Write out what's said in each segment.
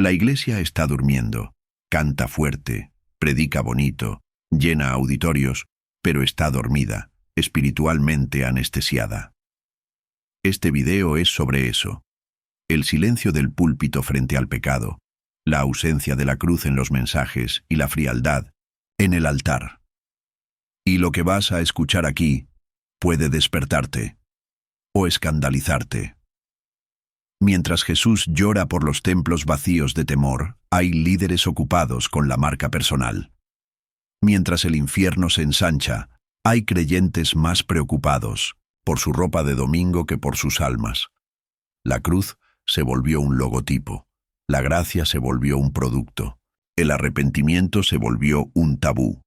La iglesia está durmiendo, canta fuerte, predica bonito, llena auditorios, pero está dormida, espiritualmente anestesiada. Este video es sobre eso. El silencio del púlpito frente al pecado, la ausencia de la cruz en los mensajes y la frialdad en el altar. Y lo que vas a escuchar aquí puede despertarte o escandalizarte. Mientras Jesús llora por los templos vacíos de temor, hay líderes ocupados con la marca personal. Mientras el infierno se ensancha, hay creyentes más preocupados por su ropa de domingo que por sus almas. La cruz se volvió un logotipo, la gracia se volvió un producto, el arrepentimiento se volvió un tabú.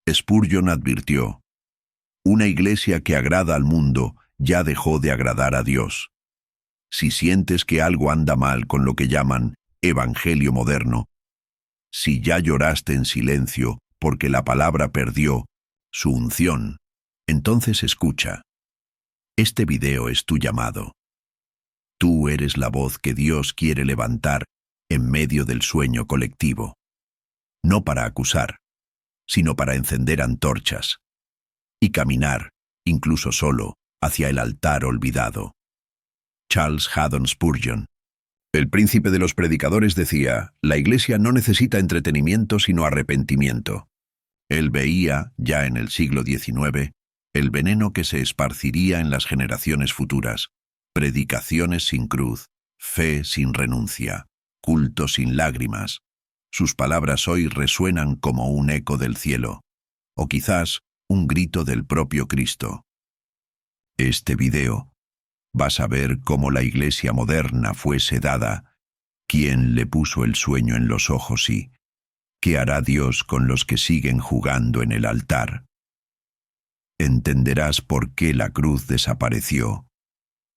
Spurgeon advirtió: una iglesia que agrada al mundo ya dejó de agradar a Dios. Si sientes que algo anda mal con lo que llaman evangelio moderno, si ya lloraste en silencio porque la palabra perdió su unción, entonces escucha. Este video es tu llamado. Tú eres la voz que Dios quiere levantar en medio del sueño colectivo. No para acusar, sino para encender antorchas y caminar, incluso solo, hacia el altar olvidado. Charles Haddon Spurgeon. El príncipe de los predicadores decía: la iglesia no necesita entretenimiento sino arrepentimiento. Él veía, ya en el siglo XIX, el veneno que se esparciría en las generaciones futuras: predicaciones sin cruz, fe sin renuncia, culto sin lágrimas. Sus palabras hoy resuenan como un eco del cielo, o quizás un grito del propio Cristo. Este video vas a ver cómo la iglesia moderna fue sedada, quién le puso el sueño en los ojos y qué hará Dios con los que siguen jugando en el altar. Entenderás por qué la cruz desapareció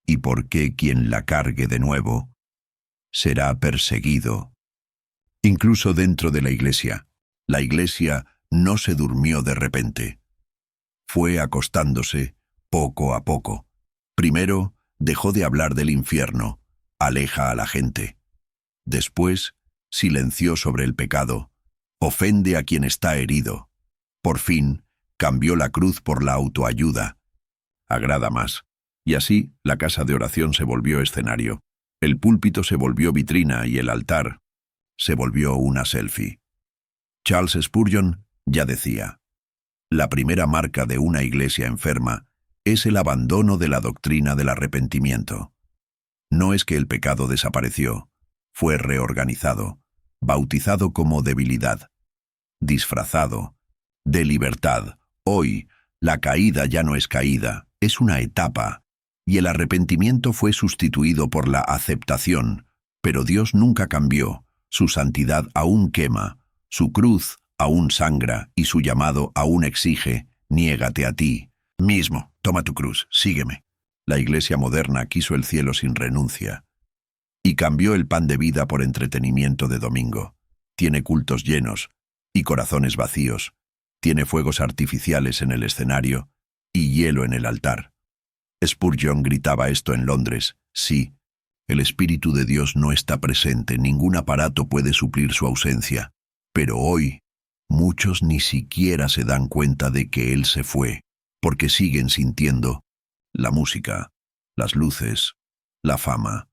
y por qué quien la cargue de nuevo será perseguido. Incluso dentro de la iglesia no se durmió de repente. Fue acostándose poco a poco. Primero, dejó de hablar del infierno, aleja a la gente. Después, silenció sobre el pecado, ofende a quien está herido. Por fin, cambió la cruz por la autoayuda. Agrada más. Y así, la casa de oración se volvió escenario. El púlpito se volvió vitrina y el altar se volvió una selfie. Charles Spurgeon ya decía: la primera marca de una iglesia enferma es el abandono de la doctrina del arrepentimiento. No es que el pecado desapareció, fue reorganizado, bautizado como debilidad, disfrazado de libertad. Hoy, la caída ya no es caída, es una etapa, y el arrepentimiento fue sustituido por la aceptación, pero Dios nunca cambió, su santidad aún quema, su cruz aún sangra y su llamado aún exige: niégate a ti mismo, toma tu cruz, sígueme. La iglesia moderna quiso el cielo sin renuncia y cambió el pan de vida por entretenimiento de domingo. Tiene cultos llenos y corazones vacíos, tiene fuegos artificiales en el escenario y hielo en el altar. Spurgeon gritaba esto en Londres: sí, el Espíritu de Dios no está presente, ningún aparato puede suplir su ausencia, pero hoy muchos ni siquiera se dan cuenta de que Él se fue, porque siguen sintiendo la música, las luces, la fama.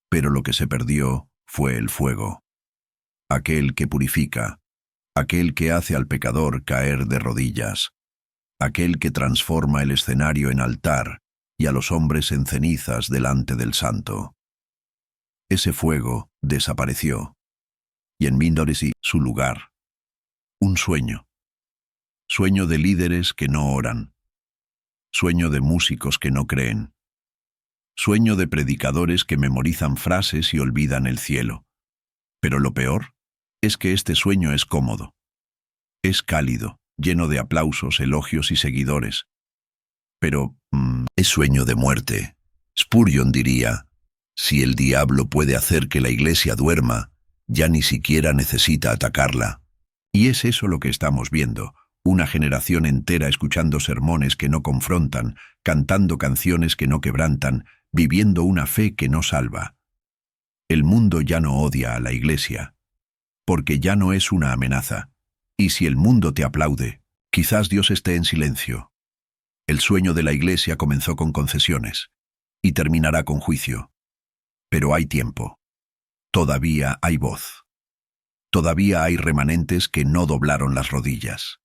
Pero lo que se perdió fue el fuego, aquel que purifica, aquel que hace al pecador caer de rodillas, aquel que transforma el escenario en altar y a los hombres en cenizas delante del Santo. Ese fuego desapareció, y en Mindoresy su lugar. Un sueño. Sueño de líderes que no oran. Sueño de músicos que no creen. Sueño de predicadores que memorizan frases y olvidan el cielo. Pero lo peor es que este sueño es cómodo. Es cálido, lleno de aplausos, elogios y seguidores. Pero es sueño de muerte. Spurgeon diría: si el diablo puede hacer que la iglesia duerma, ya ni siquiera necesita atacarla. Y es eso lo que estamos viendo. Una generación entera escuchando sermones que no confrontan, cantando canciones que no quebrantan, viviendo una fe que no salva. El mundo ya no odia a la Iglesia, porque ya no es una amenaza. Y si el mundo te aplaude, quizás Dios esté en silencio. El sueño de la Iglesia comenzó con concesiones y terminará con juicio. Pero hay tiempo. Todavía hay voz. Todavía hay remanentes que no doblaron las rodillas.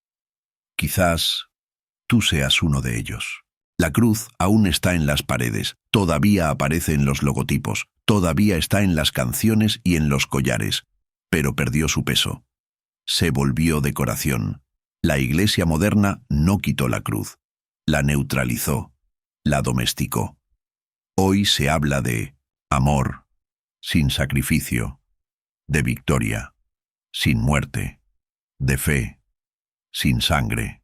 Quizás tú seas uno de ellos. La cruz aún está en las paredes, todavía aparece en los logotipos, todavía está en las canciones y en los collares, pero perdió su peso. Se volvió decoración. La Iglesia moderna no quitó la cruz, la neutralizó, la domesticó. Hoy se habla de amor, sin sacrificio, de victoria, sin muerte, de fe, sin sangre.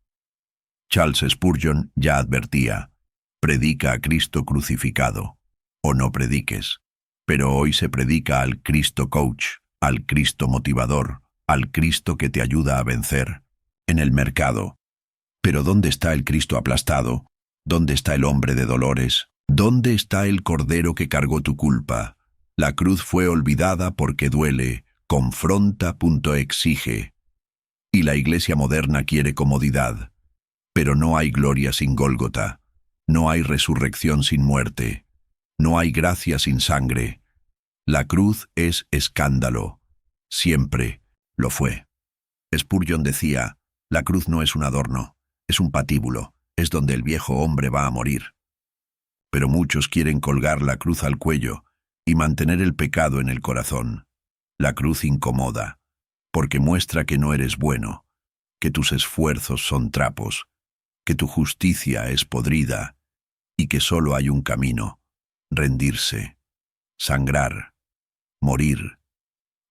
Charles Spurgeon ya advertía: predica a Cristo crucificado, o no prediques. Pero hoy se predica al Cristo coach, al Cristo motivador, al Cristo que te ayuda a vencer. En el mercado. Pero ¿dónde está el Cristo aplastado? ¿Dónde está el hombre de dolores? ¿Dónde está el Cordero que cargó tu culpa? La cruz fue olvidada porque duele, confronta, exige. Y la Iglesia moderna quiere comodidad. Pero no hay gloria sin Gólgota, no hay resurrección sin muerte, no hay gracia sin sangre. La cruz es escándalo, siempre lo fue. Spurgeon decía: la cruz no es un adorno, es un patíbulo, es donde el viejo hombre va a morir. Pero muchos quieren colgar la cruz al cuello y mantener el pecado en el corazón. La cruz incomoda, porque muestra que no eres bueno, que tus esfuerzos son trapos, que tu justicia es podrida y que solo hay un camino: rendirse, sangrar, morir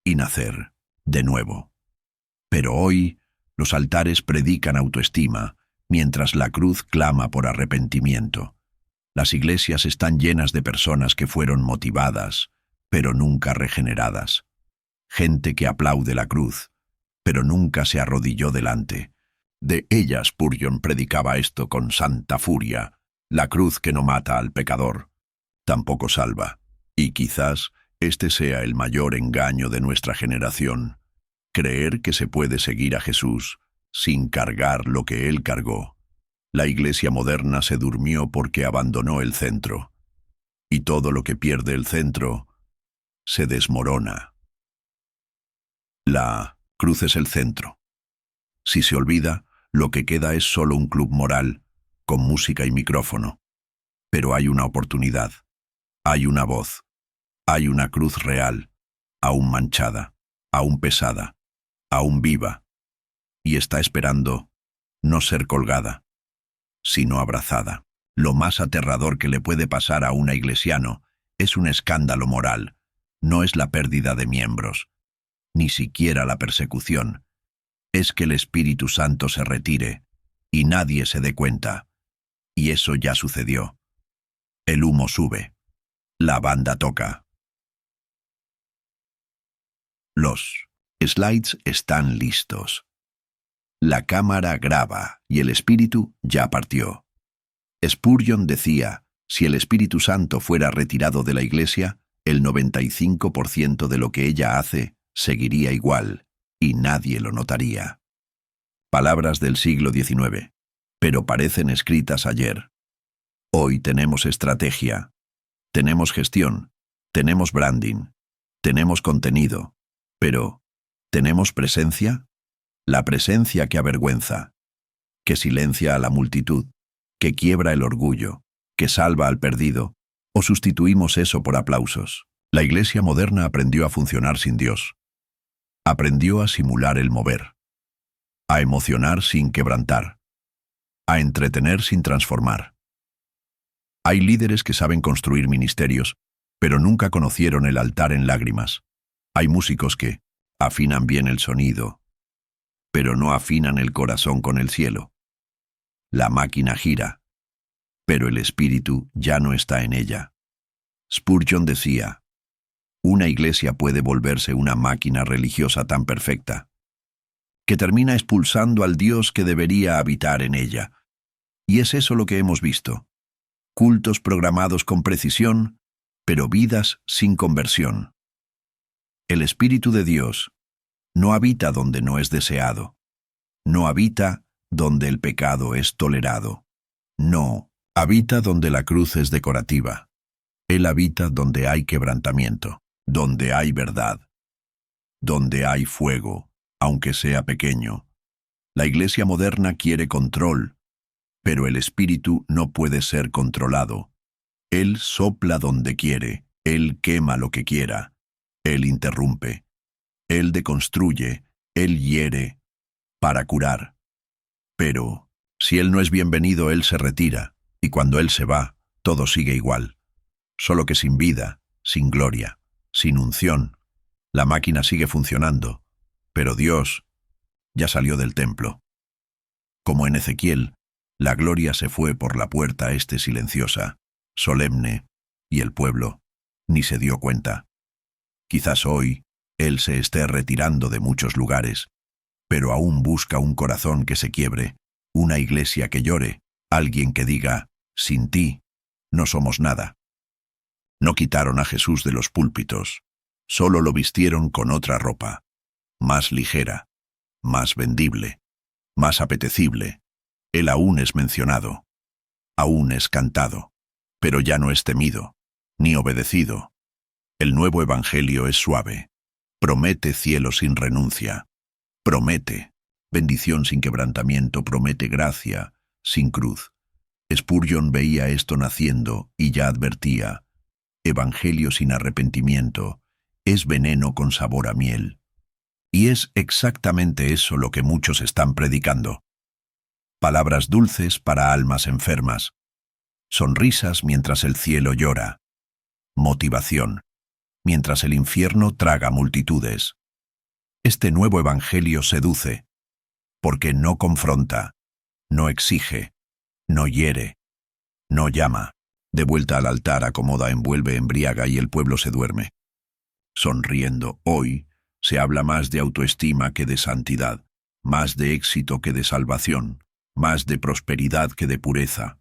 y nacer de nuevo. Pero hoy los altares predican autoestima, mientras la cruz clama por arrepentimiento. Las iglesias están llenas de personas que fueron motivadas, pero nunca regeneradas. Gente que aplaude la cruz, pero nunca se arrodilló delante. De ellas Spurgeon predicaba esto con santa furia: la cruz que no mata al pecador, tampoco salva. Y quizás este sea el mayor engaño de nuestra generación: creer que se puede seguir a Jesús sin cargar lo que Él cargó. La Iglesia moderna se durmió porque abandonó el centro. Y todo lo que pierde el centro se desmorona. La cruz es el centro. Si se olvida, lo que queda es solo un club moral, con música y micrófono. Pero hay una oportunidad, hay una voz, hay una cruz real, aún manchada, aún pesada, aún viva, y está esperando no ser colgada, sino abrazada. Lo más aterrador que le puede pasar a un iglesiano es un escándalo moral, no es la pérdida de miembros, ni siquiera la persecución. Es que el Espíritu Santo se retire y nadie se dé cuenta. Y eso ya sucedió. El humo sube. La banda toca. Los slides están listos. La cámara graba y el Espíritu ya partió. Spurgeon decía: si el Espíritu Santo fuera retirado de la Iglesia, el 95% de lo que ella hace seguiría igual y nadie lo notaría. Palabras del siglo XIX, pero parecen escritas ayer. Hoy tenemos estrategia, tenemos gestión, tenemos branding, tenemos contenido, pero ¿tenemos presencia? La presencia que avergüenza, que silencia a la multitud, que quiebra el orgullo, que salva al perdido, o sustituimos eso por aplausos. La Iglesia moderna aprendió a funcionar sin Dios. Aprendió a simular el mover, a emocionar sin quebrantar, a entretener sin transformar. Hay líderes que saben construir ministerios, pero nunca conocieron el altar en lágrimas. Hay músicos que afinan bien el sonido, pero no afinan el corazón con el cielo. La máquina gira, pero el espíritu ya no está en ella. Spurgeon decía: una iglesia puede volverse una máquina religiosa tan perfecta que termina expulsando al Dios que debería habitar en ella. Y es eso lo que hemos visto. Cultos programados con precisión, pero vidas sin conversión. El Espíritu de Dios no habita donde no es deseado. No habita donde el pecado es tolerado. No, habita donde la cruz es decorativa. Él habita donde hay quebrantamiento, donde hay verdad, donde hay fuego, aunque sea pequeño. La Iglesia moderna quiere control, pero el Espíritu no puede ser controlado. Él sopla donde quiere, Él quema lo que quiera, Él interrumpe, Él deconstruye, Él hiere para curar. Pero, si Él no es bienvenido, Él se retira, y cuando Él se va, todo sigue igual. Solo que sin vida, sin gloria, sin unción. La máquina sigue funcionando, pero Dios ya salió del templo. Como en Ezequiel, la gloria se fue por la puerta silenciosa, solemne, y el pueblo ni se dio cuenta. Quizás hoy Él se esté retirando de muchos lugares, pero aún busca un corazón que se quiebre, una iglesia que llore, alguien que diga, sin ti, no somos nada. No quitaron a Jesús de los púlpitos, solo lo vistieron con otra ropa, más ligera, más vendible, más apetecible. Él aún es mencionado, aún es cantado, pero ya no es temido, ni obedecido. El nuevo evangelio es suave, promete cielo sin renuncia, promete bendición sin quebrantamiento, promete gracia sin cruz. Spurgeon veía esto naciendo y ya advertía, evangelio sin arrepentimiento es veneno con sabor a miel. Y es exactamente eso lo que muchos están predicando. Palabras dulces para almas enfermas, sonrisas mientras el cielo llora, motivación, mientras el infierno traga multitudes. Este nuevo evangelio seduce, porque no confronta, no exige, no hiere, no llama. De vuelta al altar acomoda, envuelve, embriaga y el pueblo se duerme. Sonriendo, hoy se habla más de autoestima que de santidad, más de éxito que de salvación, más de prosperidad que de pureza.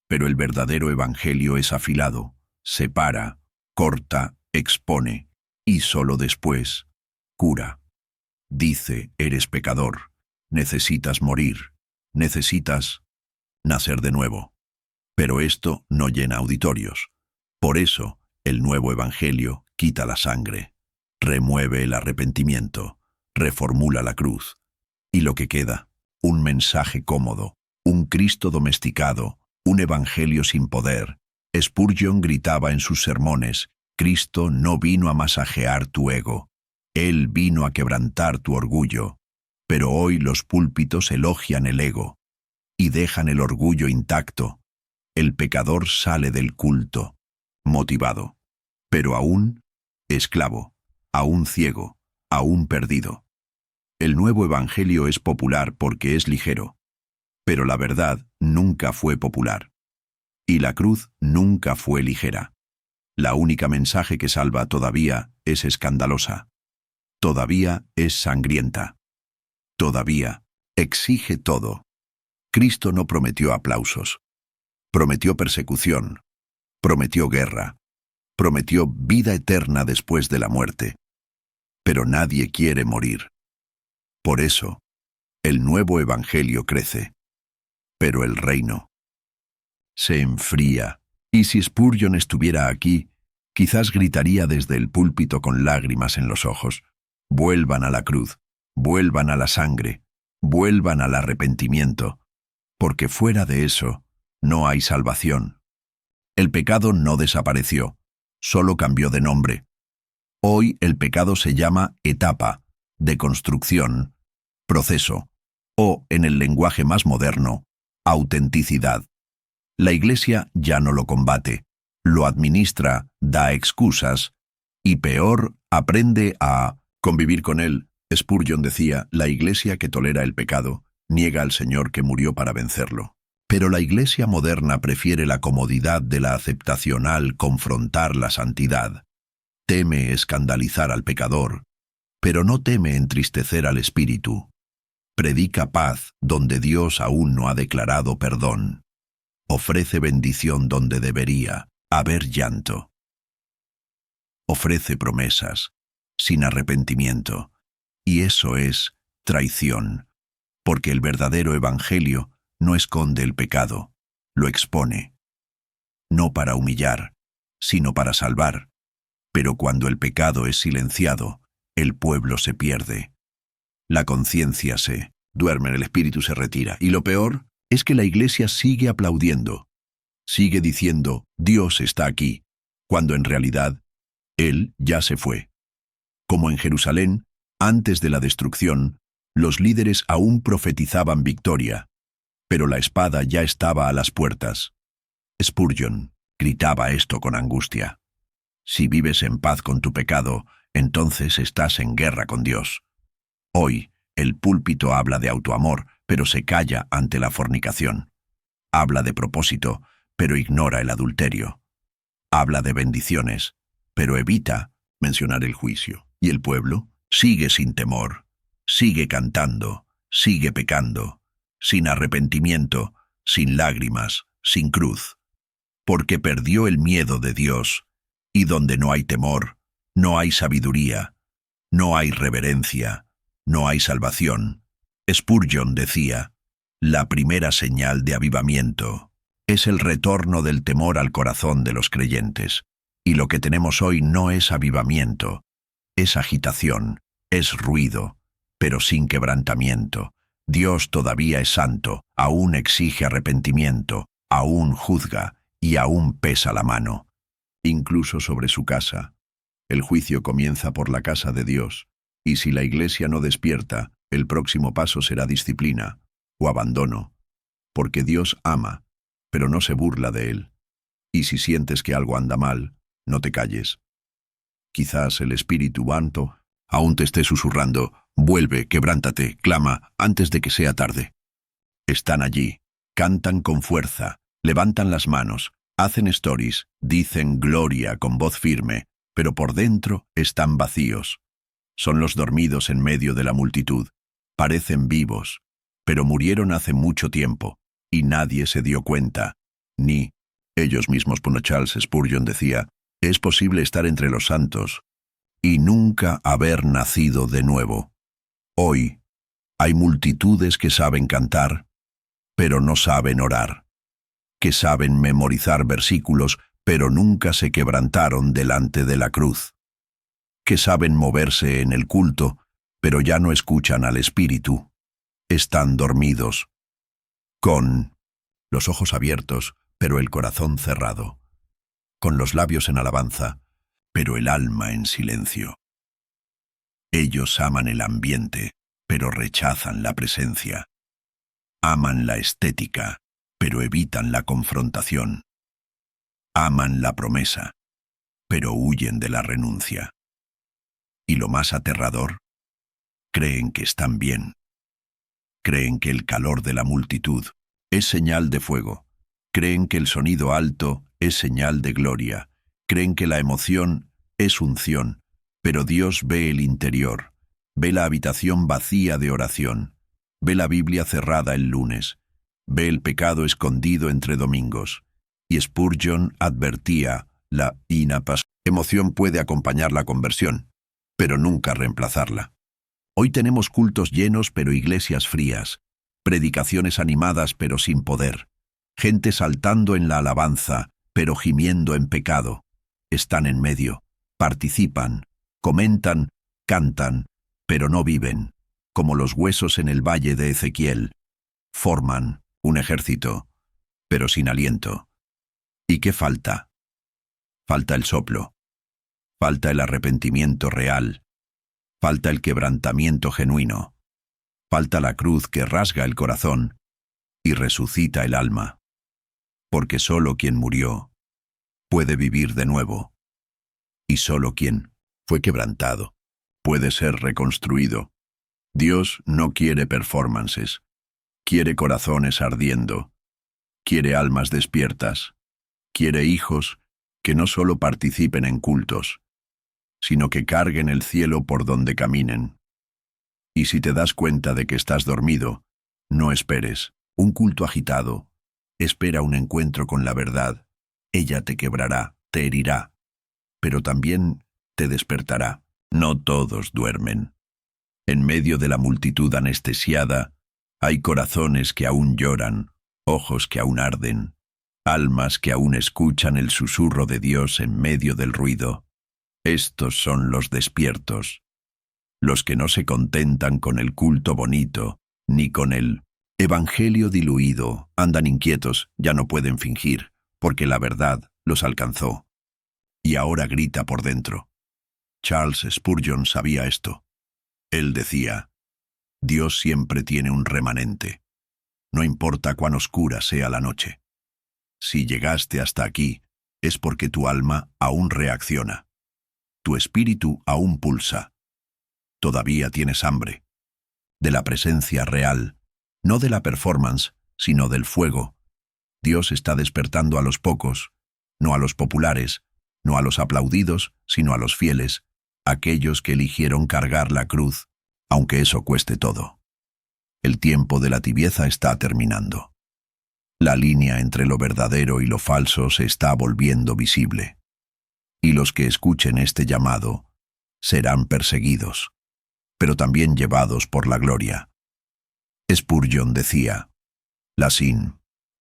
Pero el verdadero evangelio es afilado, separa, corta, expone, y solo después cura. Dice, eres pecador, necesitas morir, necesitas nacer de nuevo. Pero esto no llena auditorios. Por eso, el nuevo evangelio quita la sangre, remueve el arrepentimiento, reformula la cruz. Y lo que queda, un mensaje cómodo, un Cristo domesticado, un evangelio sin poder. Spurgeon gritaba en sus sermones, Cristo no vino a masajear tu ego, Él vino a quebrantar tu orgullo. Pero hoy los púlpitos elogian el ego y dejan el orgullo intacto. El pecador sale del culto, motivado, pero aún esclavo, aún ciego, aún perdido. El nuevo evangelio es popular porque es ligero, pero la verdad nunca fue popular. Y la cruz nunca fue ligera. La única mensaje que salva todavía es escandalosa. Todavía es sangrienta. Todavía exige todo. Cristo no prometió aplausos. Prometió persecución, prometió guerra, prometió vida eterna después de la muerte. Pero nadie quiere morir. Por eso, el nuevo evangelio crece. Pero el reino se enfría. Y si Spurgeon estuviera aquí, quizás gritaría desde el púlpito con lágrimas en los ojos. Vuelvan a la cruz, vuelvan a la sangre, vuelvan al arrepentimiento, porque fuera de eso, no hay salvación. El pecado no desapareció, solo cambió de nombre. Hoy el pecado se llama etapa, deconstrucción, proceso, o, en el lenguaje más moderno, autenticidad. La Iglesia ya no lo combate, lo administra, da excusas, y peor, aprende a convivir con él. Spurgeon decía, la Iglesia que tolera el pecado, niega al Señor que murió para vencerlo. Pero la Iglesia moderna prefiere la comodidad de la aceptación al confrontar la santidad. Teme escandalizar al pecador, pero no teme entristecer al espíritu. Predica paz donde Dios aún no ha declarado perdón. Ofrece bendición donde debería haber llanto. Ofrece promesas, sin arrepentimiento. Y eso es traición, porque el verdadero evangelio no esconde el pecado, lo expone. No para humillar, sino para salvar. Pero cuando el pecado es silenciado, el pueblo se pierde. La conciencia se duerme, el espíritu se retira. Y lo peor es que la iglesia sigue aplaudiendo. Sigue diciendo, Dios está aquí, cuando en realidad, Él ya se fue. Como en Jerusalén, antes de la destrucción, los líderes aún profetizaban victoria, pero la espada ya estaba a las puertas. Spurgeon gritaba esto con angustia. Si vives en paz con tu pecado, entonces estás en guerra con Dios. Hoy, el púlpito habla de autoamor, pero se calla ante la fornicación. Habla de propósito, pero ignora el adulterio. Habla de bendiciones, pero evita mencionar el juicio. Y el pueblo sigue sin temor, sigue cantando, sigue pecando, sin arrepentimiento, sin lágrimas, sin cruz. Porque perdió el miedo de Dios, y donde no hay temor, no hay sabiduría, no hay reverencia, no hay salvación. Spurgeon decía, la primera señal de avivamiento es el retorno del temor al corazón de los creyentes. Y lo que tenemos hoy no es avivamiento, es agitación, es ruido, pero sin quebrantamiento. Dios todavía es santo, aún exige arrepentimiento, aún juzga y aún pesa la mano. Incluso sobre su casa. El juicio comienza por la casa de Dios, y si la iglesia no despierta, el próximo paso será disciplina o abandono, porque Dios ama, pero no se burla de él. Y si sientes que algo anda mal, no te calles. Quizás el Espíritu Santo aún te esté susurrando, vuelve, quebrántate, clama, antes de que sea tarde. Están allí, cantan con fuerza, levantan las manos, hacen stories, dicen gloria con voz firme, pero por dentro están vacíos. Son los dormidos en medio de la multitud. Parecen vivos, pero murieron hace mucho tiempo, y nadie se dio cuenta, ni ellos mismos. Charles Spurgeon decía, es posible estar entre los santos y nunca haber nacido de nuevo. Hoy hay multitudes que saben cantar, pero no saben orar, que saben memorizar versículos, pero nunca se quebrantaron delante de la cruz, que saben moverse en el culto, pero ya no escuchan al Espíritu. Están dormidos, con los ojos abiertos, pero el corazón cerrado, con los labios en alabanza, pero el alma en silencio. Ellos aman el ambiente, pero rechazan la presencia. Aman la estética, pero evitan la confrontación. Aman la promesa, pero huyen de la renuncia. Y lo más aterrador, creen que están bien. Creen que el calor de la multitud es señal de fuego. Creen que el sonido alto es señal de gloria. Creen que la emoción es unción, pero Dios ve el interior, ve la habitación vacía de oración, ve la Biblia cerrada el lunes, ve el pecado escondido entre domingos. Y Spurgeon advertía, la emoción puede acompañar la conversión, pero nunca reemplazarla. Hoy tenemos cultos llenos pero iglesias frías, predicaciones animadas pero sin poder, gente saltando en la alabanza pero gimiendo en pecado. Están en medio, participan, comentan, cantan, pero no viven, como los huesos en el valle de Ezequiel. Forman un ejército, pero sin aliento. ¿Y qué falta? Falta el soplo, falta el arrepentimiento real, falta el quebrantamiento genuino, falta la cruz que rasga el corazón y resucita el alma. Porque solo quien murió puede vivir de nuevo, y solo quien fue quebrantado puede ser reconstruido. Dios no quiere performances, quiere corazones ardiendo, quiere almas despiertas, quiere hijos que no solo participen en cultos, sino que carguen el cielo por donde caminen. Y si te das cuenta de que estás dormido, no esperes un culto agitado, espera un encuentro con la verdad. Ella te quebrará, te herirá, pero también te despertará. No todos duermen. En medio de la multitud anestesiada, hay corazones que aún lloran, ojos que aún arden, almas que aún escuchan el susurro de Dios en medio del ruido. Estos son los despiertos, los que no se contentan con el culto bonito, ni con el evangelio diluido, andan inquietos, ya no pueden fingir, porque la verdad los alcanzó. Y ahora grita por dentro. Charles Spurgeon sabía esto. Él decía, Dios siempre tiene un remanente. No importa cuán oscura sea la noche. Si llegaste hasta aquí, es porque tu alma aún reacciona. Tu espíritu aún pulsa. Todavía tienes hambre. De la presencia real, no de la performance, sino del fuego. Dios está despertando a los pocos, no a los populares, no a los aplaudidos, sino a los fieles, aquellos que eligieron cargar la cruz, aunque eso cueste todo. El tiempo de la tibieza está terminando. La línea entre lo verdadero y lo falso se está volviendo visible. Y los que escuchen este llamado serán perseguidos, pero también llevados por la gloria. Spurgeon decía, la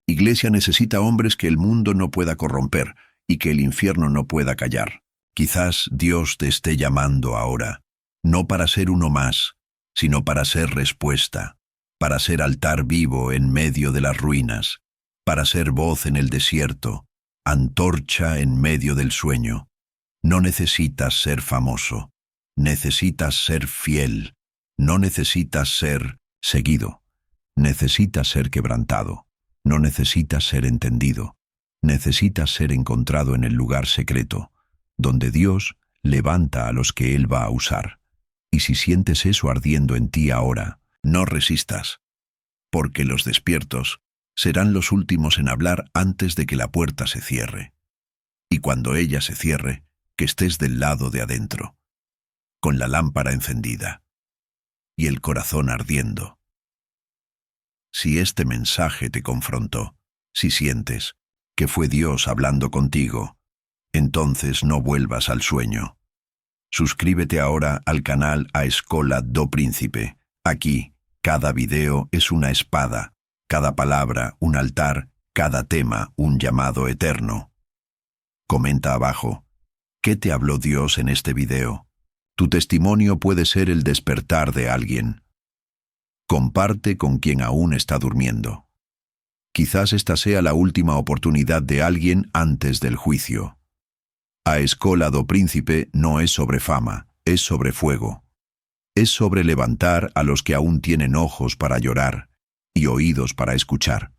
Iglesia necesita hombres que el mundo no pueda corromper y que el infierno no pueda callar. Quizás Dios te esté llamando ahora, no para ser uno más, sino para ser respuesta, para ser altar vivo en medio de las ruinas, para ser voz en el desierto, antorcha en medio del sueño. No necesitas ser famoso, necesitas ser fiel, no necesitas ser seguido, necesitas ser quebrantado, no necesitas ser entendido, necesitas ser encontrado en el lugar secreto, donde Dios levanta a los que Él va a usar. Y si sientes eso ardiendo en ti ahora, no resistas, porque los despiertos serán los últimos en hablar antes de que la puerta se cierre. Y cuando ella se cierre, que estés del lado de adentro, con la lámpara encendida y el corazón ardiendo. Si este mensaje te confrontó, si sientes que fue Dios hablando contigo, entonces no vuelvas al sueño. Suscríbete ahora al canal A Escola do Príncipe. Aquí, cada video es una espada, cada palabra un altar, cada tema un llamado eterno. Comenta abajo, ¿qué te habló Dios en este video? Tu testimonio puede ser el despertar de alguien. Comparte con quien aún está durmiendo. Quizás esta sea la última oportunidad de alguien antes del juicio. A Escola do Príncipe no es sobre fama, es sobre fuego. Es sobre levantar a los que aún tienen ojos para llorar y oídos para escuchar.